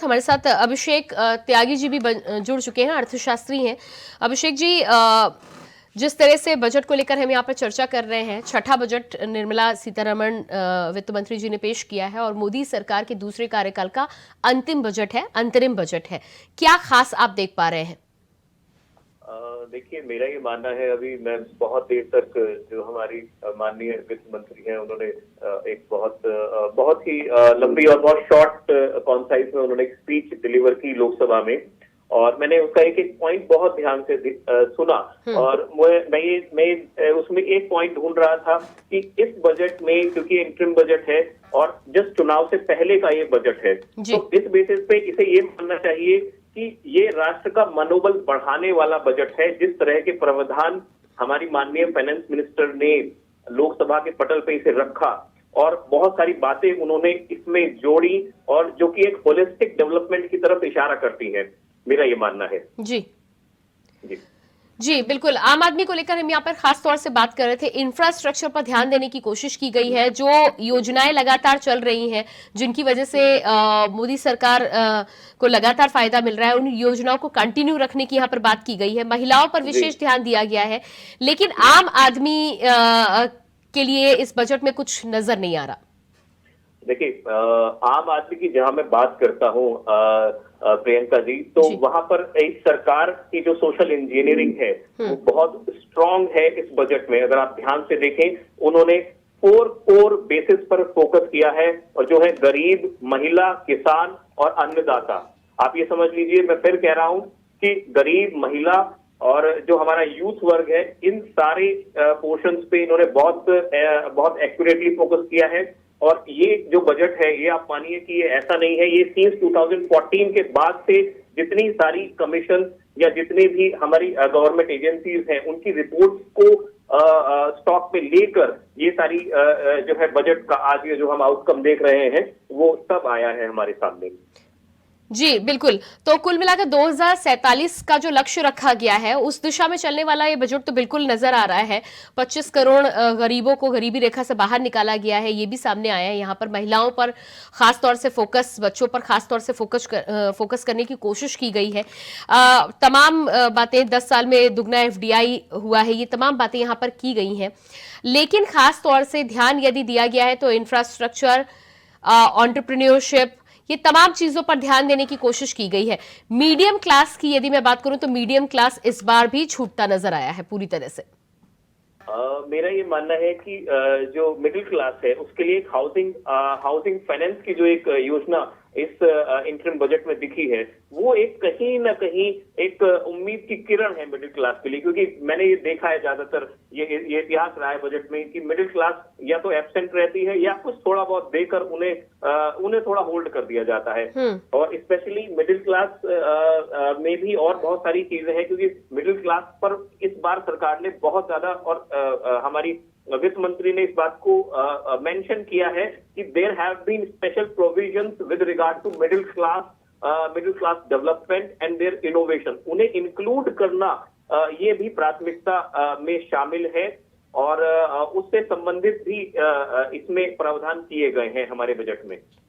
हमारे साथ अभिषेक त्यागी जी भी जुड़ चुके हैं, अर्थशास्त्री हैं। अभिषेक जी, जिस तरह से बजट को लेकर हम यहाँ पर चर्चा कर रहे हैं, छठा बजट निर्मला सीतारमण वित्त मंत्री जी ने पेश किया है और मोदी सरकार के दूसरे कार्यकाल का अंतिम बजट है, अंतरिम बजट है। क्या खास आप देख पा रहे हैं? देखिए, मेरा ये मानना है, अभी मैं बहुत देर तक जो हमारी माननीय वित्त मंत्री हैं, उन्होंने एक बहुत ही लंबी और बहुत शॉर्ट कॉन्साइज में उन्होंने एक स्पीच डिलीवर की लोकसभा में। और मैंने उसका एक एक पॉइंट बहुत ध्यान से सुना और मैं उसमें एक पॉइंट ढूंढ रहा था कि इस बजट में, क्योंकि इंटरिम बजट है और जस्ट चुनाव से पहले का ये बजट है, तो इस बेसिस पे इसे ये मानना चाहिए कि ये राष्ट्र का मनोबल बढ़ाने वाला बजट है। जिस तरह के प्रावधान हमारी माननीय फाइनेंस मिनिस्टर ने लोकसभा के पटल पे इसे रखा और बहुत सारी बातें उन्होंने इसमें जोड़ी और जो कि एक होलिस्टिक डेवलपमेंट की तरफ इशारा करती है, मेरा ये मानना है। जी जी बिल्कुल। आम आदमी को लेकर हम यहाँ पर खास तौर से बात कर रहे थे। इंफ्रास्ट्रक्चर पर ध्यान देने की कोशिश की गई है। जो योजनाएं लगातार चल रही हैं, जिनकी वजह से मोदी सरकार को लगातार फायदा मिल रहा है, उन योजनाओं को कंटिन्यू रखने की यहाँ पर बात की गई है। महिलाओं पर विशेष ध्यान दिया गया है, लेकिन आम आदमी के लिए इस बजट में कुछ नजर नहीं आ रहा। देखिए, आम आदमी की जहां मैं बात करता हूं प्रियंका जी, तो वहां पर इस सरकार की जो सोशल इंजीनियरिंग है वो बहुत स्ट्रांग है। इस बजट में अगर आप ध्यान से देखें, उन्होंने 4 कोर बेसिस पर फोकस किया है, और जो है गरीब, महिला, किसान और अन्नदाता। आप ये समझ लीजिए, मैं फिर कह रहा हूं कि गरीब, महिला और जो हमारा यूथ वर्ग है, इन सारे पोर्शंस पे इन्होंने बहुत एक्यूरेटली फोकस किया है। और ये जो बजट है, ये आप मानिए कि ये ऐसा नहीं है, ये सिंस 2014 के बाद से जितनी सारी कमीशन या जितने भी हमारी गवर्नमेंट एजेंसीज हैं, उनकी रिपोर्ट्स को स्टॉक में लेकर ये सारी जो है बजट का आज ये जो हम आउटकम देख रहे हैं, वो सब आया है हमारे सामने। जी बिल्कुल। तो कुल मिलाकर 2047 का जो लक्ष्य रखा गया है, उस दिशा में चलने वाला ये बजट तो बिल्कुल नजर आ रहा है। 25 करोड़ गरीबों को गरीबी रेखा से बाहर निकाला गया है, ये भी सामने आया है। यहाँ पर महिलाओं पर खास तौर से फोकस, बच्चों पर खास तौर से फोकस करने की कोशिश की गई है। तमाम बातें, 10 साल में दुगना एफडीआई हुआ है, ये तमाम बातें यहाँ पर की गई हैं। लेकिन खास तौर से ध्यान यदि दिया गया है तो इंफ्रास्ट्रक्चर, एंटरप्रेन्योरशिप, ये तमाम चीजों पर ध्यान देने की कोशिश की गई है। मीडियम क्लास की यदि मैं बात करूं तो मीडियम क्लास इस बार भी छूटता नजर आया है पूरी तरह से। मेरा ये मानना है कि जो मिडिल क्लास है उसके लिए हाउसिंग फाइनेंस की जो एक योजना इस इंटरिम बजट में दिखी है, वो एक कहीं ना कहीं एक उम्मीद की किरण है मिडिल क्लास के लिए। क्योंकि मैंने ये देखा है, ज्यादातर ये इतिहास रहा है बजट में कि मिडिल क्लास या तो एब्सेंट रहती है या कुछ थोड़ा बहुत देकर उन्हें थोड़ा होल्ड कर दिया जाता है। और स्पेशली मिडिल क्लास में भी और बहुत सारी चीजें हैं, क्योंकि मिडिल क्लास पर इस बार सरकार ने बहुत ज्यादा, और हमारी वित्त मंत्री ने इस बात को मेंशन किया है कि there have been special provisions with regard to middle class development and their innovation. उन्हें इंक्लूड करना ये भी प्राथमिकता में शामिल है, और उससे संबंधित भी इसमें प्रावधान किए गए हैं हमारे बजट में।